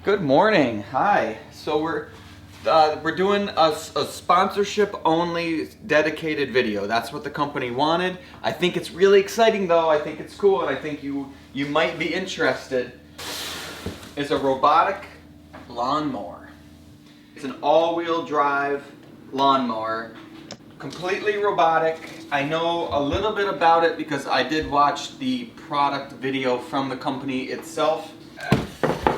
Good morning. Hi. So we're doing a sponsorship only dedicated video. That's what the company wanted. I think it's really exciting though. I think it's cool, and I think you might be interested. Is a robotic lawnmower. It's an all-wheel drive lawnmower, completely robotic. I know a little bit about it because I did watch the product video from the company itself.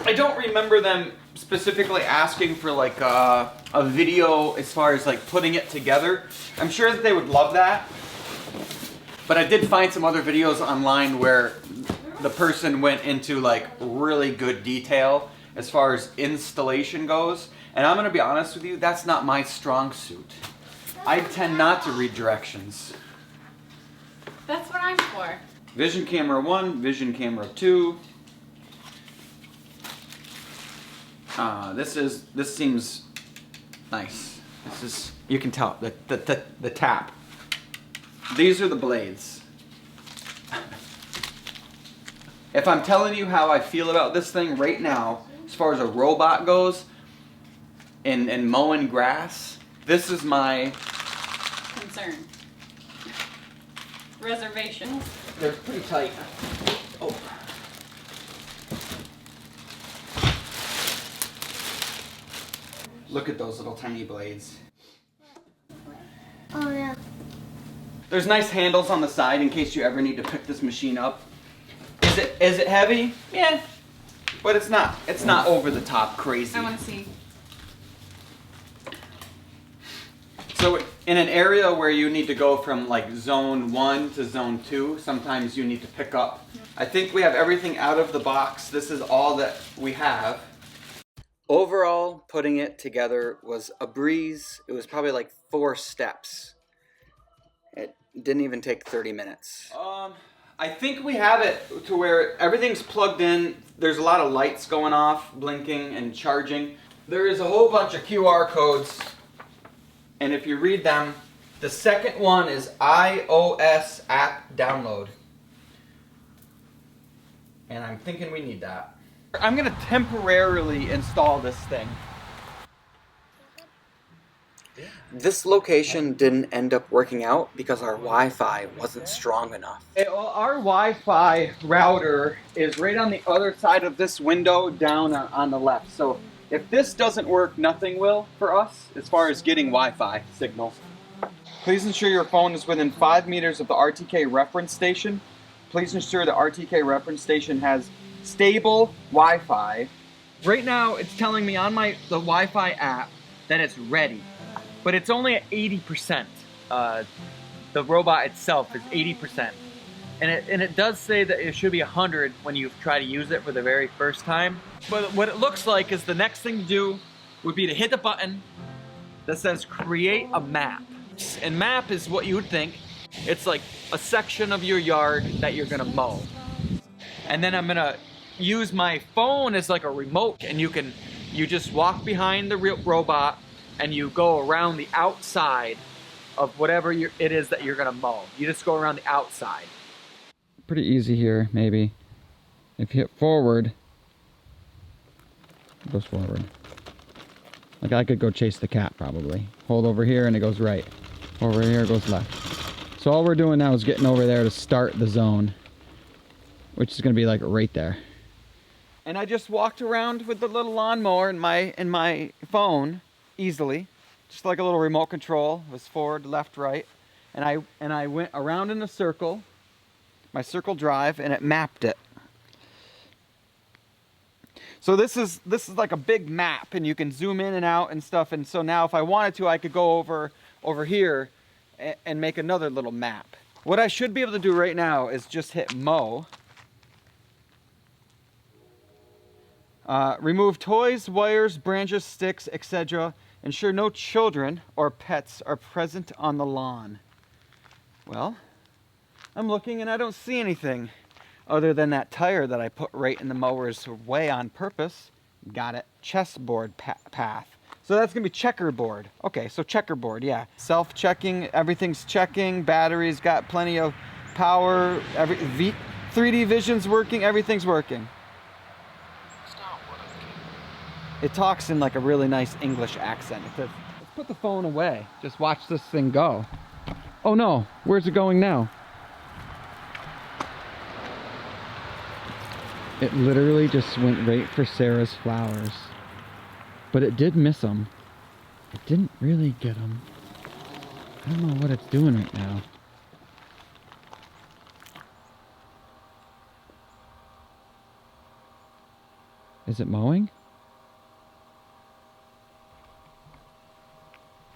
I don't remember them specifically asking for like a video as far as like putting it together. I'm sure that they would love that. But I did find some other videos online where the person went into like really good detail as far as installation goes. And I'm gonna be honest with you, that's not my strong suit. I tend not to read directions. That's what I'm for. Vision camera 1, vision camera 2. This seems nice. You can tell the tap. These are the blades. If I'm telling you how I feel about this thing right now, as far as a robot goes, in mowing grass, this is my concern. Reservations. They're pretty tight. Oh. Look at those little tiny blades. Oh yeah. There's nice handles on the side in case you ever need to pick this machine up. Is it heavy? Yeah. But it's not over the top crazy. I want to see. So in an area where you need to go from like zone 1 to zone 2, sometimes you need to pick up. I think we have everything out of the box. This is all that we have. Overall, putting it together was a breeze. It was probably like 4 steps. It didn't even take 30 minutes. I think we have it to where everything's plugged in. There's a lot of lights going off, blinking and charging. There is a whole bunch of QR codes. And if you read them, the second one is iOS app download. And I'm thinking we need that. I'm gonna temporarily install this thing. This location didn't end up working out because our Wi-Fi wasn't strong enough. Our Wi-Fi router is right on the other side of this window down on the left. So if this doesn't work, nothing will for us as far as getting Wi-Fi signal. Please ensure your phone is within 5 meters of the RTK reference station. Please ensure the RTK reference station has stable Wi-Fi. Right now it's telling me on the Wi-Fi app that it's ready, but it's only at 80%. The robot itself is 80%. And it does say that it should be 100 when you try to use it for the very first time. But what it looks like is the next thing to do would be to hit the button that says create a map. And map is what you would think. It's like a section of your yard that you're gonna mow. And then I'm gonna use my phone as like a remote, and you just walk behind the robot and you go around the outside of whatever it is that you're gonna mow. You just go around the outside. Pretty easy here, maybe. If you hit forward, it goes forward. Like I could go chase the cat probably. Hold over here and it goes right. Over here it goes left. So all we're doing now is getting over there to start the zone, which is gonna be like right there. And I just walked around with the little lawnmower in my phone easily, just like a little remote control. It was forward, left, right, and I went around in a circle, my circle drive, and it mapped it. So this is like a big map, and you can zoom in and out and stuff. And so now, if I wanted to, I could go over here and make another little map. What I should be able to do right now is just hit mow. Remove toys, wires, branches, sticks, etc. Ensure no children or pets are present on the lawn. Well, I'm looking and I don't see anything other than that tire that I put right in the mower's way on purpose. Got it. Chessboard path. So that's gonna be checkerboard. Okay, so checkerboard, yeah. Self-checking, everything's checking. Batteries got plenty of power. 3D vision's working, everything's working. It talks in like a really nice English accent. It says, let's put the phone away. Just watch this thing go. Oh no, where's it going now? It literally just went right for Sarah's flowers. But it did miss them. It didn't really get them. I don't know what it's doing right now. Is it mowing?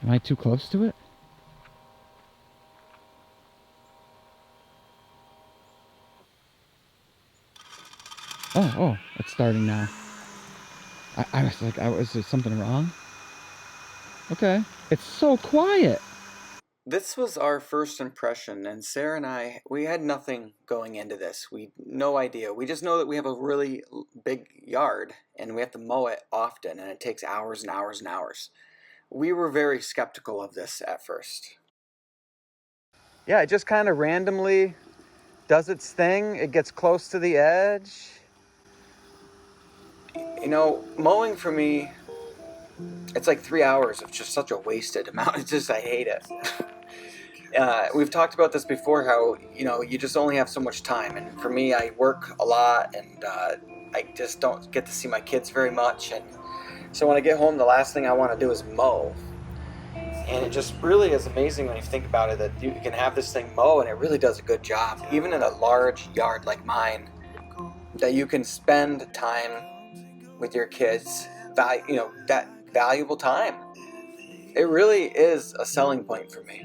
Am I too close to it? Oh, it's starting now. I was like, was there something wrong? Okay. It's so quiet. This was our first impression, and Sarah and I, we had nothing going into this. No idea. We just know that we have a really big yard, and we have to mow it often, and it takes hours and hours and hours. We were very skeptical of this at first. Yeah, it just kind of randomly does its thing. It gets close to the edge. You know, mowing for me, it's like 3 hours of just such a wasted amount. It's just, I hate it. We've talked about this before, how, you know, you just only have so much time. And for me, I work a lot, and I just don't get to see my kids very much. And so when I get home, the last thing I want to do is mow. And it just really is amazing when you think about it, that you can have this thing mow, and it really does a good job. Even in a large yard like mine, that you can spend time with your kids, you know, that valuable time. It really is a selling point for me.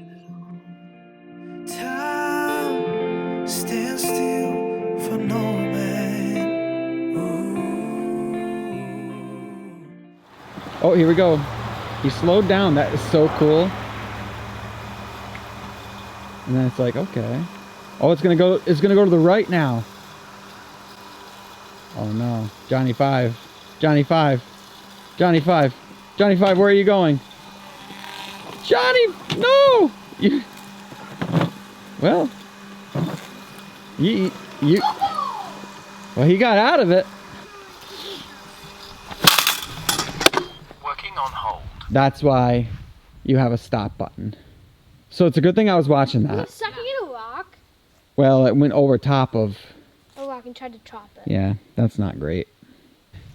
Time stands still for no man. Oh, here we go. He slowed down. That is so cool. And then it's like, okay. Oh, it's gonna go to the right now. Oh no. Johnny 5. Johnny 5. Johnny 5. Johnny 5, where are you going? Johnny, no! Well, well, he got out of it. Working on hold. That's why you have a stop button. So it's a good thing I was watching that. Stuck in a rock. Well, it went over top of A rock and tried to chop it. Yeah, that's not great.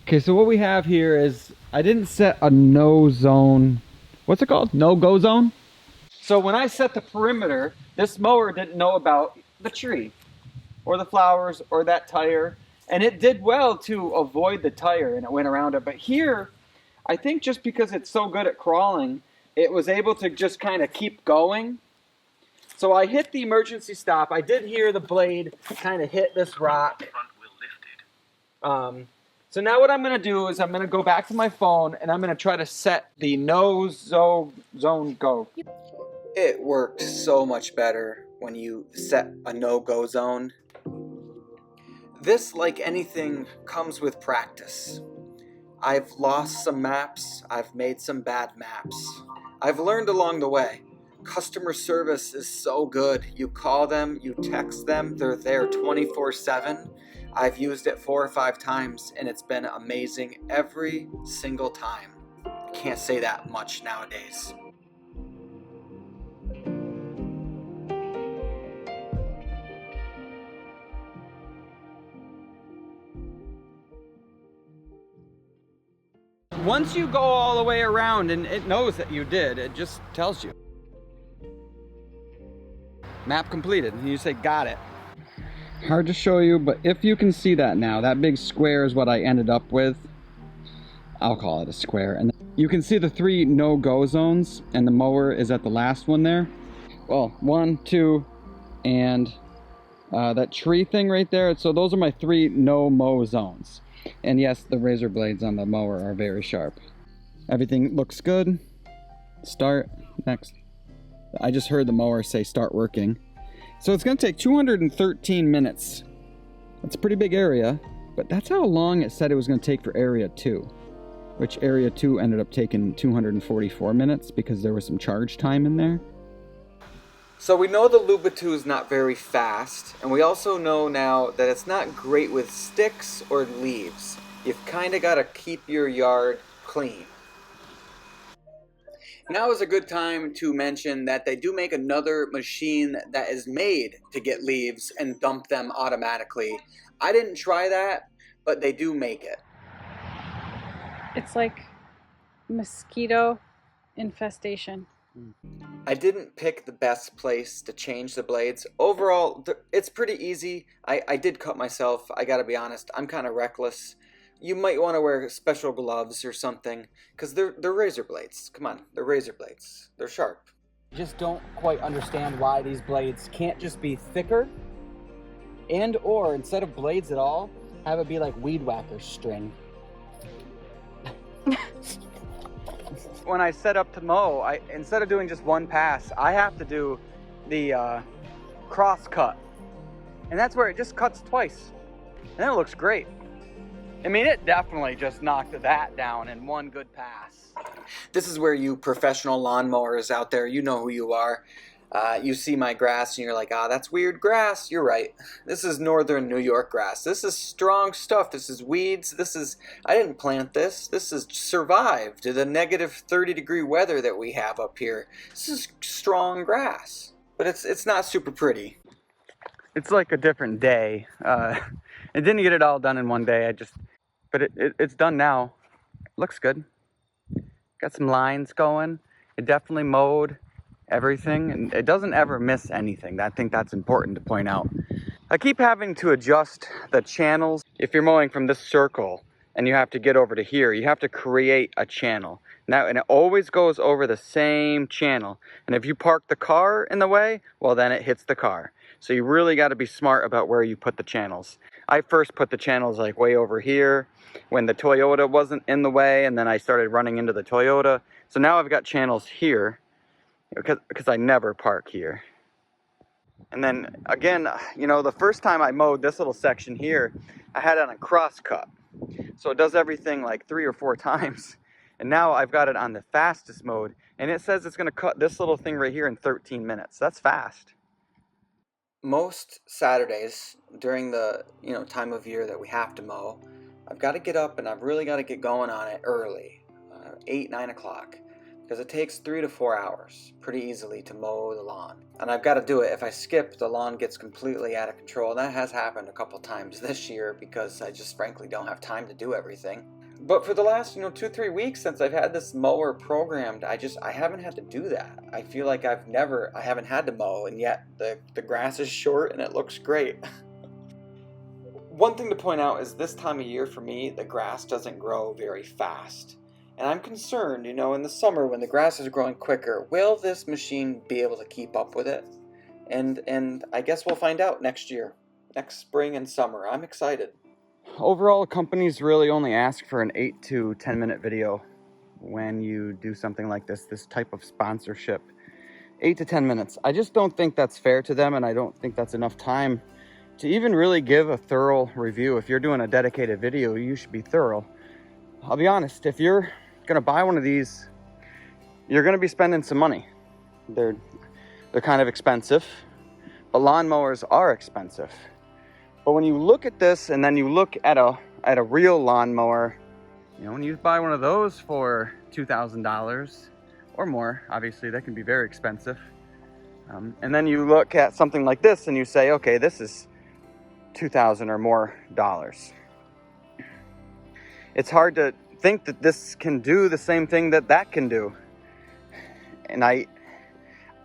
Okay, so what we have here is, I didn't set a no zone. What's it called? No-go zone? So when I set the perimeter, this mower didn't know about the tree or the flowers or that tire. And it did well to avoid the tire, and it went around it. But here, I think just because it's so good at crawling, it was able to just kind of keep going. So I hit the emergency stop. I did hear the blade kind of hit this rock. Front wheel lifted. So now what I'm going to do is I'm going to go back to my phone, and I'm going to try to set the no zone go. It works so much better when you set a no-go zone. This, like anything, comes with practice. I've lost some maps. I've made some bad maps. I've learned along the way. Customer service is so good. You call them, you text them, they're there 24/7. I've used it 4 or 5 times, and it's been amazing every single time. Can't say that much nowadays. Once you go all the way around and it knows that you did, it just tells you. Map completed, and you say, got it. Hard to show you, but if you can see that now, that big square is what I ended up with. I'll call it a square. And you can see the 3 no-go zones, and the mower is at the last one there. Well, 1, 2, and that tree thing right there. So those are my 3 no-mow zones. And yes, the razor blades on the mower are very sharp. Everything looks good. Start. Next. I just heard the mower say start working. So it's going to take 213 minutes. That's a pretty big area, but that's how long it said it was going to take for area 2. Which area 2 ended up taking 244 minutes because there was some charge time in there. So we know the LUBA 2 is not very fast, and we also know now that it's not great with sticks or leaves. You've kind of got to keep your yard clean. Now is a good time to mention that they do make another machine that is made to get leaves and dump them automatically. I didn't try that, but they do make it. It's like mosquito infestation. I didn't pick the best place to change the blades. Overall, it's pretty easy. I did cut myself, I gotta be honest. I'm kind of reckless. You might want to wear special gloves or something, because they're razor blades. Come on, they're razor blades. They're sharp. Just don't quite understand why these blades can't just be thicker, and or instead of blades at all, have it be like weed whacker string. When I set up to mow, instead of doing just one pass, I have to do the cross cut. And that's where it just cuts twice. And it looks great. I mean, it definitely just knocked that down in one good pass. This is where you professional lawnmowers out there, you know who you are. You see my grass and you're like, ah, that's weird grass. You're right. This is northern New York grass. This is strong stuff. This is weeds. I didn't plant this. This has survived the negative 30-degree weather that we have up here. This is strong grass, but it's not super pretty. It's like a different day. I didn't get it all done in one day. But it's done now. Looks good. Got some lines going. It definitely mowed everything, and it doesn't ever miss anything. I think that's important to point out. I keep having to adjust the channels. If you're mowing from this circle and you have to get over to here, you have to create a channel. Now, and it always goes over the same channel. And if you park the car in the way, well, then it hits the car. So you really got to be smart about where you put the channels. I first put the channels like way over here when the Toyota wasn't in the way, and then I started running into the Toyota. So now I've got channels here because I never park here. And then again, you know, the first time I mowed this little section here, I had it on a cross cut. So it does everything like 3 or 4 times. And now I've got it on the fastest mode, and it says it's going to cut this little thing right here in 13 minutes. That's fast. Most Saturdays during the time of year that we have to mow, I've got to get up and I've really got to get going on it early, 8, 9 o'clock. Because it takes 3 to 4 hours pretty easily to mow the lawn. And I've got to do it. If I skip, the lawn gets completely out of control. And that has happened a couple times this year because I just frankly don't have time to do everything. But for the last 2-3 weeks since I've had this mower programmed, I haven't had to do that. I feel like I haven't had to mow, and yet the grass is short and it looks great. One thing to point out is this time of year for me, the grass doesn't grow very fast. And I'm concerned, in the summer when the grass is growing quicker, will this machine be able to keep up with it? And I guess we'll find out next year, next spring and summer. I'm excited. Overall, companies really only ask for an 8 to 10 minute video when you do something like this type of sponsorship. 8 to 10 minutes. I just don't think that's fair to them, and I don't think that's enough time to even really give a thorough review. If you're doing a dedicated video, you should be thorough. I'll be honest, if you're gonna buy one of these, you're gonna be spending some money. They're kind of expensive, but lawnmowers are expensive. But when you look at this and then you look at a real lawnmower, when you buy one of those for $2,000 or more, obviously that can be very expensive. And then you look at something like this and you say, okay, this is $2,000 or more dollars. It's hard to think that this can do the same thing that can do. And I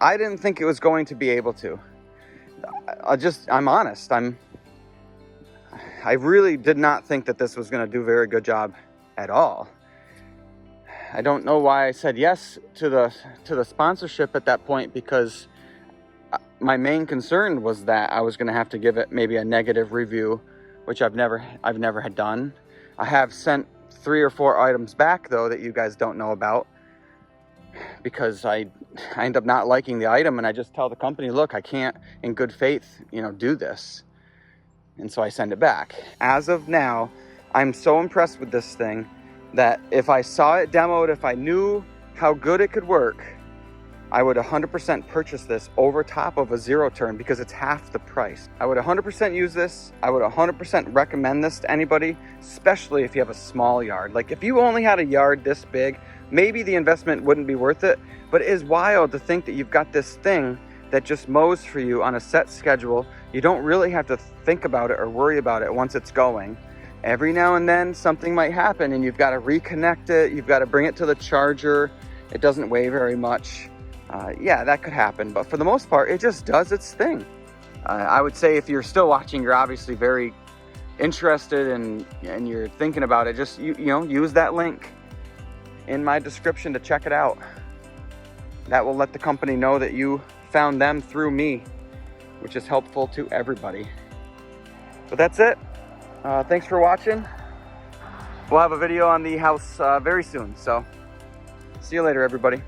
didn't think it was going to be able to. I'm honest. I really did not think that this was going to do a very good job at all. I don't know why I said yes to the sponsorship at that point, because my main concern was that I was going to have to give it maybe a negative review, which I've never had done. I have sent 3 or 4 items back though that you guys don't know about, because I end up not liking the item, and I just tell the company, look, I can't in good faith do this, and so I send it back. As of now, I'm so impressed with this thing that if I saw it demoed, if I knew how good it could work, I would 100% purchase this over top of a zero turn because it's half the price. I would 100% use this. I would 100% recommend this to anybody, especially if you have a small yard. Like if you only had a yard this big, maybe the investment wouldn't be worth it, but it is wild to think that you've got this thing that just mows for you on a set schedule. You don't really have to think about it or worry about it once it's going. Every now and then something might happen and you've got to reconnect it. You've got to bring it to the charger. It doesn't weigh very much. Yeah, that could happen, but for the most part, it just does its thing. I would say if you're still watching, you're obviously very interested and you're thinking about it, just you know, use that link in my description to check it out. That will let the company know that you found them through me, which is helpful to everybody. But that's it. Thanks for watching. We'll have a video on the house very soon, so see you later, everybody.